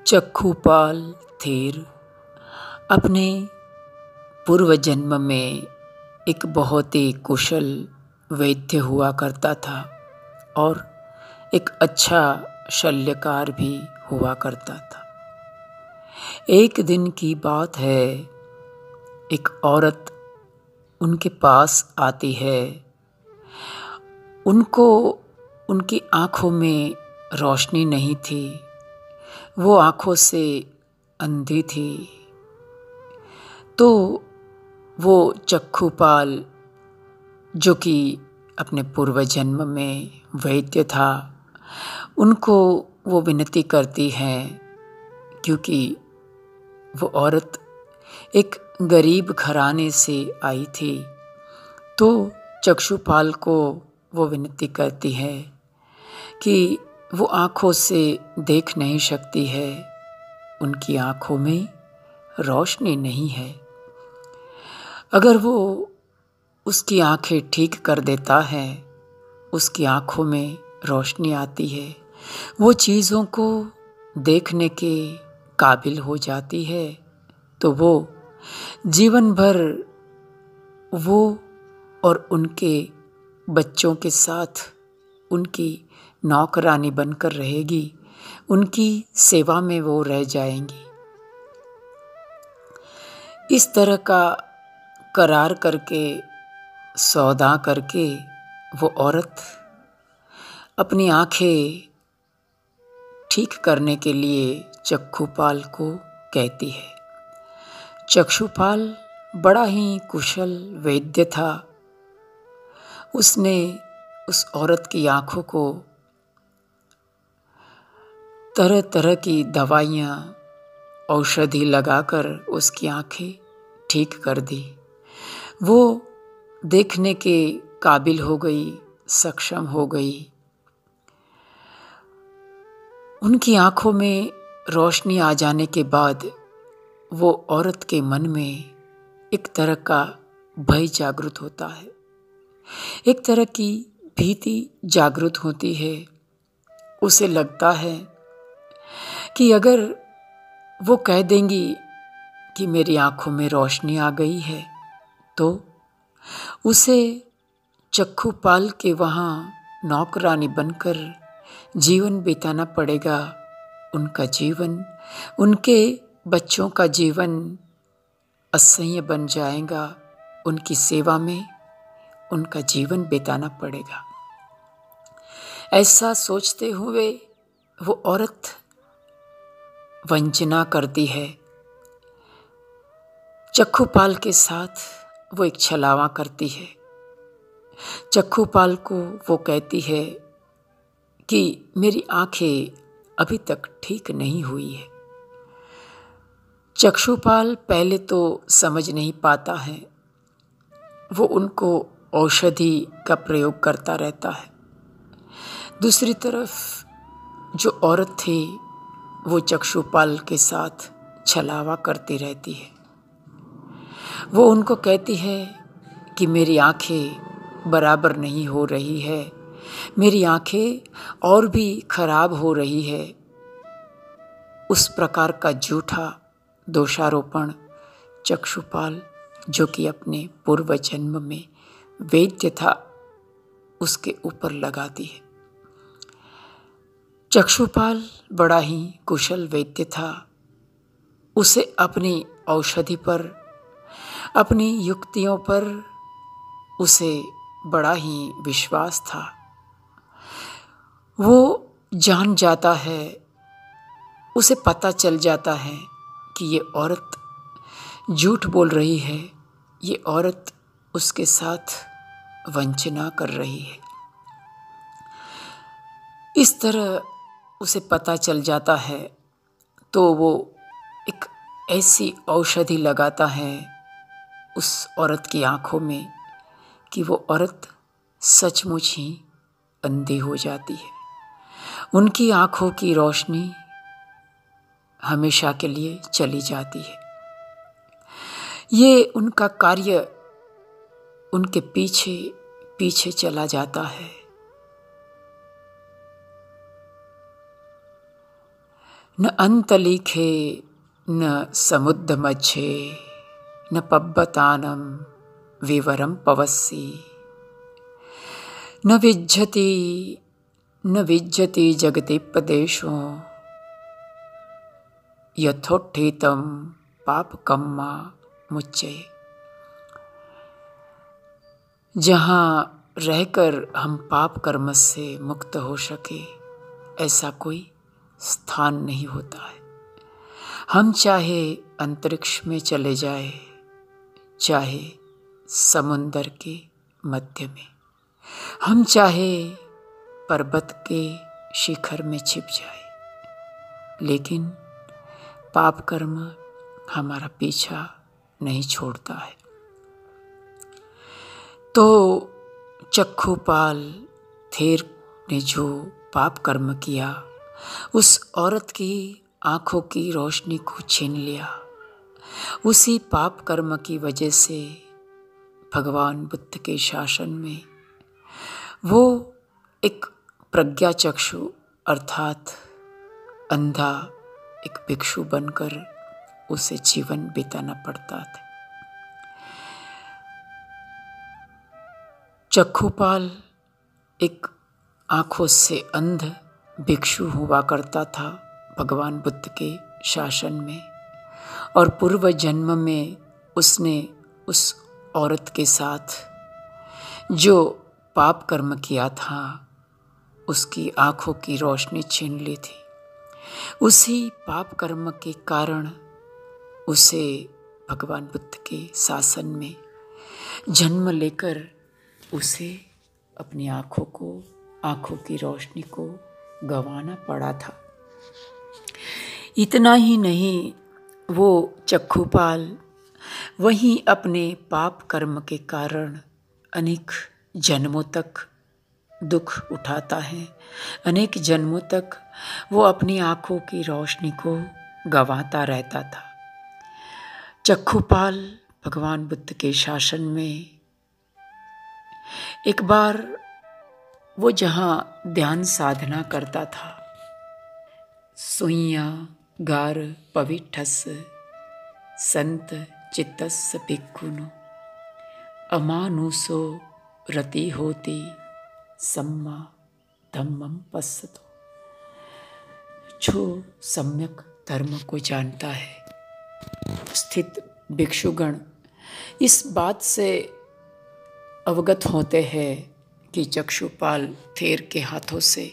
चक्षुपाल थेर अपने पूर्व जन्म में एक बहुत ही कुशल वैद्य हुआ करता था और एक अच्छा शल्यकार भी हुआ करता था। एक दिन की बात है, एक औरत उनके पास आती है। उनको उनकी आँखों में रोशनी नहीं थी, वो आँखों से अंधी थी। तो वो चक्षुपाल, जो कि अपने पूर्व जन्म में वैद्य था, उनको वो विनती करती हैं, क्योंकि वो औरत एक गरीब घराने से आई थी। तो चक्षुपाल को वो विनती करती है कि वो आँखों से देख नहीं सकती है, उनकी आँखों में रोशनी नहीं है। अगर वो उसकी आँखें ठीक कर देता है, उसकी आँखों में रोशनी आती है, वो चीज़ों को देखने के काबिल हो जाती है, तो वो जीवन भर वो और उनके बच्चों के साथ उनकी नौकरानी बनकर रहेगी, उनकी सेवा में वो रह जाएंगी। इस तरह का करार करके, सौदा करके वो औरत अपनी आँखें ठीक करने के लिए चक्षुपाल को कहती है। चक्षुपाल बड़ा ही कुशल वैद्य था। उसने उस औरत की आँखों को तरह तरह की दवाइयाँ, औषधि लगाकर उसकी आँखें ठीक कर दी। वो देखने के काबिल हो गई, सक्षम हो गई। उनकी आँखों में रोशनी आ जाने के बाद वो औरत के मन में एक तरह का भय जागृत होता है, एक तरह की भीति जागृत होती है। उसे लगता है कि अगर वो कह देंगी कि मेरी आँखों में रोशनी आ गई है, तो उसे चक्षुपाल के वहाँ नौकरानी बनकर जीवन बिताना पड़ेगा। उनका जीवन, उनके बच्चों का जीवन असह्य बन जाएगा। उनकी सेवा में उनका जीवन बिताना पड़ेगा। ऐसा सोचते हुए वो औरत वंचना करती है। चक्षुपाल के साथ वो एक छलावा करती है। चक्षुपाल को वो कहती है कि मेरी आँखें अभी तक ठीक नहीं हुई है। चक्षुपाल पहले तो समझ नहीं पाता है, वो उनको औषधि का प्रयोग करता रहता है। दूसरी तरफ जो औरत थी, वो चक्षुपाल के साथ छलावा करती रहती है। वो उनको कहती है कि मेरी आँखें बराबर नहीं हो रही है, मेरी आँखें और भी खराब हो रही है। उस प्रकार का झूठा दोषारोपण चक्षुपाल, जो कि अपने पूर्व जन्म में वैद्य था, उसके ऊपर लगाती है। चक्षुपाल बड़ा ही कुशल वैद्य था। उसे अपनी औषधि पर, अपनी युक्तियों पर उसे बड़ा ही विश्वास था। वो जान जाता है, उसे पता चल जाता है कि ये औरत झूठ बोल रही है, ये औरत उसके साथ वंचना कर रही है। इस तरह उसे पता चल जाता है, तो वो एक ऐसी औषधि लगाता है उस औरत की आँखों में कि वो औरत सचमुच ही अंधी हो जाती है। उनकी आँखों की रोशनी हमेशा के लिए चली जाती है। ये उनका कार्य उनके पीछे पीछे चला जाता है। न अंत लिखे न समुद्र मच्छे न पब्बतानम विवरम पवस्सी न विज्जति जगति प्रदेशो यथोत्थितम पाप कम्मा मुच्चे। जहाँ रहकर हम पाप कर्म से मुक्त हो सके ऐसा कोई स्थान नहीं होता है। हम चाहे अंतरिक्ष में चले जाए, चाहे समुंदर के मध्य में, हम चाहे पर्वत के शिखर में छिप जाए, लेकिन पाप कर्म हमारा पीछा नहीं छोड़ता है। तो चक्षुपाल थेर ने जो पाप कर्म किया, उस औरत की आंखों की रोशनी को छीन लिया। उसी पाप कर्म की वजह से भगवान बुद्ध के शासन में वो एक प्रज्ञाचक्षु अर्थात अंधा एक भिक्षु बनकर उसे जीवन बिताना पड़ता था। चक्षुपाल एक आंखों से अंध भिक्षु हुआ करता था भगवान बुद्ध के शासन में, और पूर्व जन्म में उसने उस औरत के साथ जो पाप कर्म किया था उसकी आंखों की रोशनी छीन ली थी। उसी पाप कर्म के कारण उसे भगवान बुद्ध के शासन में जन्म लेकर उसे अपनी आंखों की रोशनी को गंवाना पड़ा था। इतना ही नहीं, वो चक्षुपाल वहीं अपने पाप कर्म के कारण अनेक जन्मों तक दुख उठाता है। अनेक जन्मों तक वो अपनी आंखों की रोशनी को गंवाता रहता था। चक्षुपाल भगवान बुद्ध के शासन में एक बार वो जहाँ ध्यान साधना करता था, सुइया गार पविठस संत चित्तस भिक्खुनो अमानुषो रति होती सम्मा धम्मम पश्यतो। जो सम्यक धर्म को जानता है स्थित भिक्षुगण इस बात से अवगत होते हैं कि चक्षुपाल थेर के हाथों से,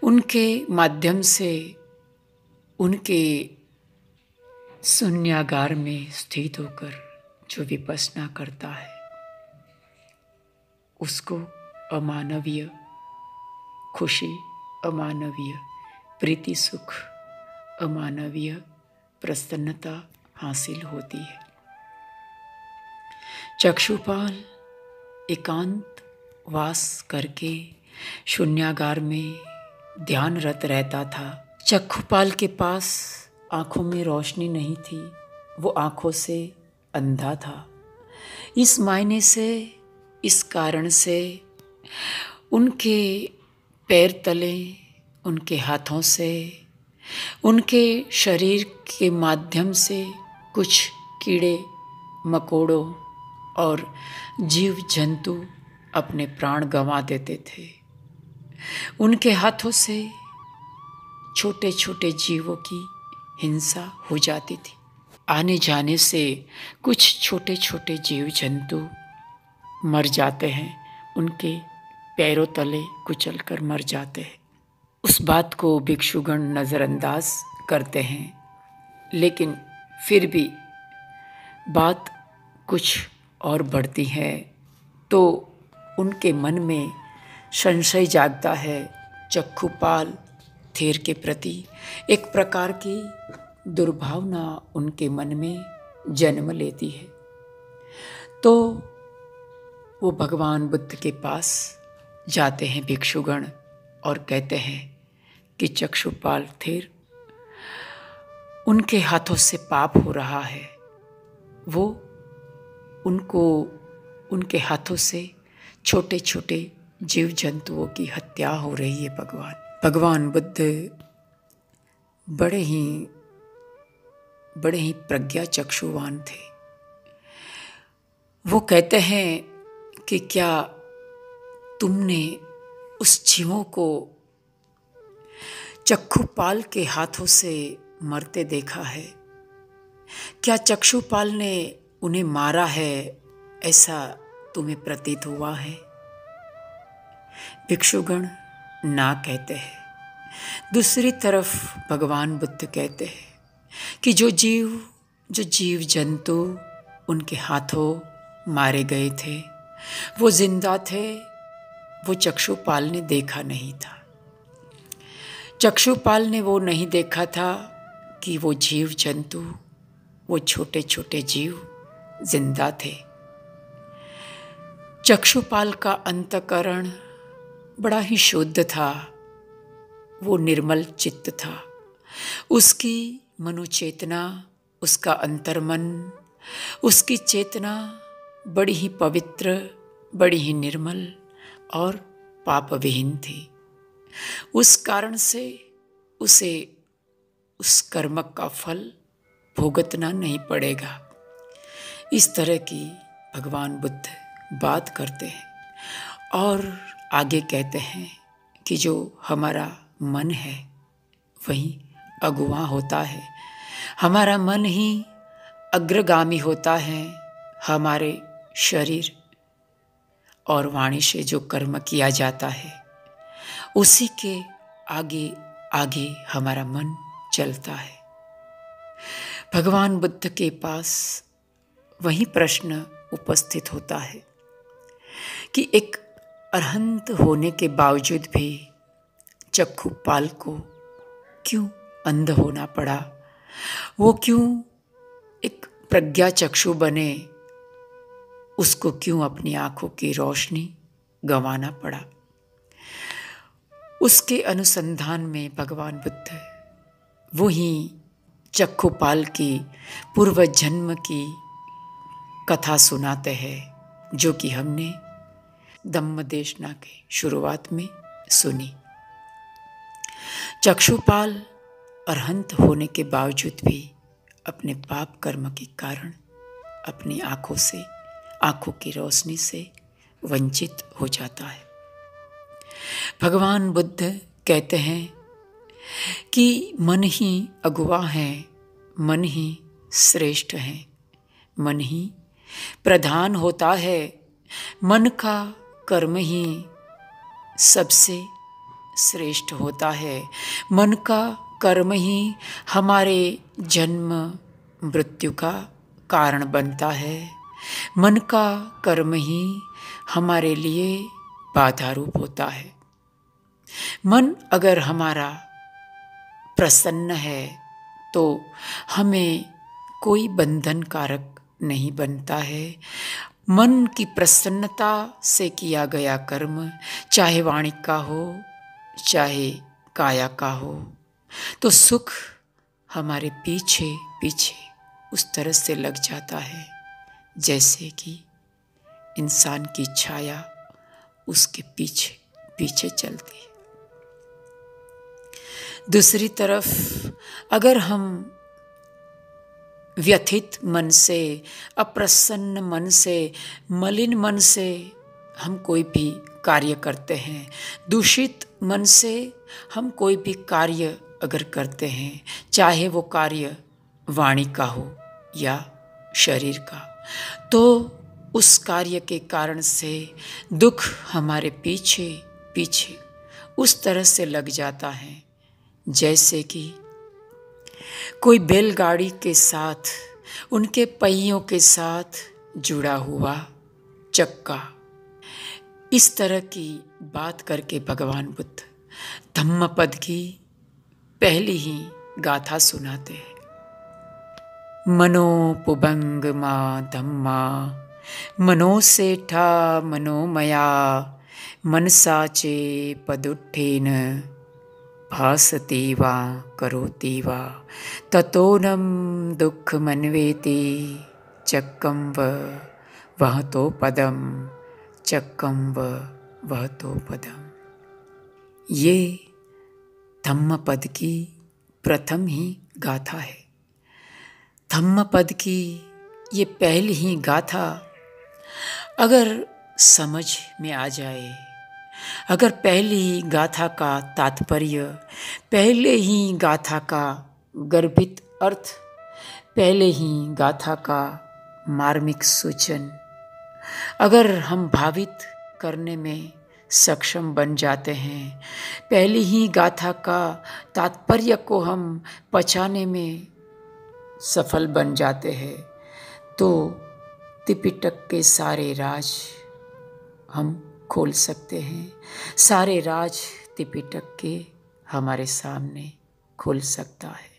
उनके माध्यम से, उनके शून्यागार में स्थित होकर जो विपश्यना करता है उसको अमानवीय खुशी, अमानवीय प्रीति सुख, अमानवीय प्रसन्नता हासिल होती है। चक्षुपाल एकांत वास करके शून्यागार में ध्यानरत रहता था। चक्षुपाल के पास आंखों में रोशनी नहीं थी, वो आंखों से अंधा था। इस मायने से, इस कारण से उनके पैर तले, उनके हाथों से, उनके शरीर के माध्यम से कुछ कीड़े मकोड़ों और जीव जंतु अपने प्राण गंवा देते थे। उनके हाथों से छोटे छोटे जीवों की हिंसा हो जाती थी। आने जाने से कुछ छोटे छोटे जीव जंतु मर जाते हैं, उनके पैरों तले कुचल कर मर जाते हैं। उस बात को भिक्षुगण नज़रअंदाज करते हैं, लेकिन फिर भी बात कुछ और बढ़ती है तो उनके मन में संशय जागता है। चक्षुपाल थेर के प्रति एक प्रकार की दुर्भावना उनके मन में जन्म लेती है। तो वो भगवान बुद्ध के पास जाते हैं भिक्षुगण और कहते हैं कि चक्षुपाल थेर, उनके हाथों से पाप हो रहा है, वो उनके हाथों से छोटे छोटे जीव जंतुओं की हत्या हो रही है। भगवान बुद्ध बड़े ही प्रज्ञा चक्षुवान थे। वो कहते हैं कि क्या तुमने उस जीवों को चक्षुपाल के हाथों से मरते देखा है? क्या चक्षुपाल ने उन्हें मारा है, ऐसा तुम्हें प्रतीत हुआ है? भिक्षुगण ना कहते हैं। दूसरी तरफ भगवान बुद्ध कहते हैं कि जो जीव जंतु उनके हाथों मारे गए थे, वो जिंदा थे, वो चक्षुपाल ने देखा नहीं था। चक्षुपाल ने वो नहीं देखा था कि वो जीव जंतु, वो छोटे छोटे जीव जिंदा थे। चक्षुपाल का अंतःकरण बड़ा ही शुद्ध था, वो निर्मल चित्त था। उसकी मनोचेतना, उसका अंतर्मन, उसकी चेतना बड़ी ही पवित्र, बड़ी ही निर्मल और पाप विहीन थी। उस कारण से उसे उस कर्म का फल भुगतना नहीं पड़ेगा। इस तरह की भगवान बुद्ध बात करते हैं और आगे कहते हैं कि जो हमारा मन है वही अगुवा होता है। हमारा मन ही अग्रगामी होता है। हमारे शरीर और वाणी से जो कर्म किया जाता है उसी के आगे आगे हमारा मन चलता है। भगवान बुद्ध के पास वही प्रश्न उपस्थित होता है कि एक अरहंत होने के बावजूद भी चक्षुपाल को क्यों अंध होना पड़ा? वो क्यों एक प्रज्ञा चक्षु बने? उसको क्यों अपनी आंखों की रोशनी गंवाना पड़ा? उसके अनुसंधान में भगवान बुद्ध वो ही चक्षुपाल की पूर्व जन्म की कथा सुनाते हैं, जो कि हमने धम्मदेशना के शुरुआत में सुनी। चक्षुपाल अरहंत होने के बावजूद भी अपने पाप कर्म के कारण अपनी आंखों की रोशनी से वंचित हो जाता है। भगवान बुद्ध कहते हैं कि मन ही अगुवा है, मन ही श्रेष्ठ है, मन ही प्रधान होता है, मन का कर्म ही सबसे श्रेष्ठ होता है, मन का कर्म ही हमारे जन्म मृत्यु का कारण बनता है, मन का कर्म ही हमारे लिए बाधा रूप होता है। मन अगर हमारा प्रसन्न है तो हमें कोई बंधन कारक नहीं बनता है। मन की प्रसन्नता से किया गया कर्म, चाहे वाणी का हो चाहे काया का हो, तो सुख हमारे पीछे पीछे उस तरह से लग जाता है जैसे कि इंसान की छाया उसके पीछे पीछे चलती है। दूसरी तरफ अगर हम व्यथित मन से, अप्रसन्न मन से, मलिन मन से हम कोई भी कार्य करते हैं, दूषित मन से हम कोई भी कार्य अगर करते हैं, चाहे वो कार्य वाणी का हो या शरीर का, तो उस कार्य के कारण से दुख हमारे पीछे पीछे उस तरह से लग जाता है जैसे कि कोई बैलगाड़ी के साथ, उनके पहियों के साथ जुड़ा हुआ चक्का। इस तरह की बात करके भगवान बुद्ध धम्मपद की पहली ही गाथा सुनाते हैं। मनोपुबंग मा धम्मा मनोसेठा मनोमया मनसा चे पदुट्ठेन भासति वा करोति वा ततोनम दुख मनवेति चक्कम वहतो पदम चक्कम वहतो पदम। ये धम्मपद की प्रथम ही गाथा है। धम्मपद की ये पहली ही गाथा अगर समझ में आ जाए, अगर पहली ही गाथा का तात्पर्य, पहले ही गाथा का गर्भित अर्थ, पहले ही गाथा का मार्मिक सूचन अगर हम भावित करने में सक्षम बन जाते हैं, पहली ही गाथा का तात्पर्य को हम पचाने में सफल बन जाते हैं, तो त्रिपिटक के सारे राज हम खोल सकते हैं। सारे राज त्रिपिटक के हमारे सामने खुल सकता है।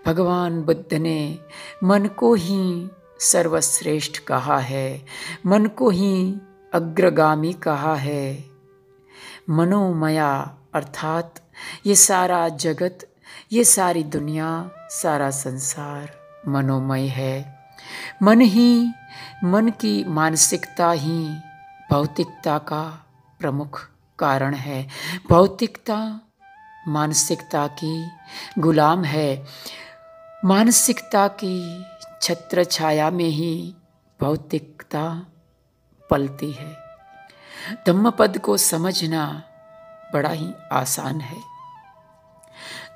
भगवान बुद्ध ने मन को ही सर्वश्रेष्ठ कहा है, मन को ही अग्रगामी कहा है। मनोमया अर्थात ये सारा जगत, ये सारी दुनिया, सारा संसार मनोमय है। मन की मानसिकता ही भौतिकता का प्रमुख कारण है। भौतिकता मानसिकता की गुलाम है। मानसिकता की छत्र छाया में ही भौतिकता पलती है। धम्मपद को समझना बड़ा ही आसान है।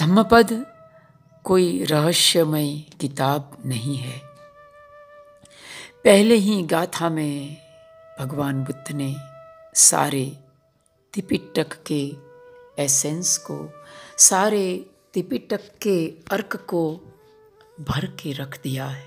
धम्मपद कोई रहस्यमय किताब नहीं है। पहले ही गाथा में भगवान बुद्ध ने सारे त्रिपिटक के एसेंस को, सारे त्रिपिटक के अर्क को भर के रख दिया है।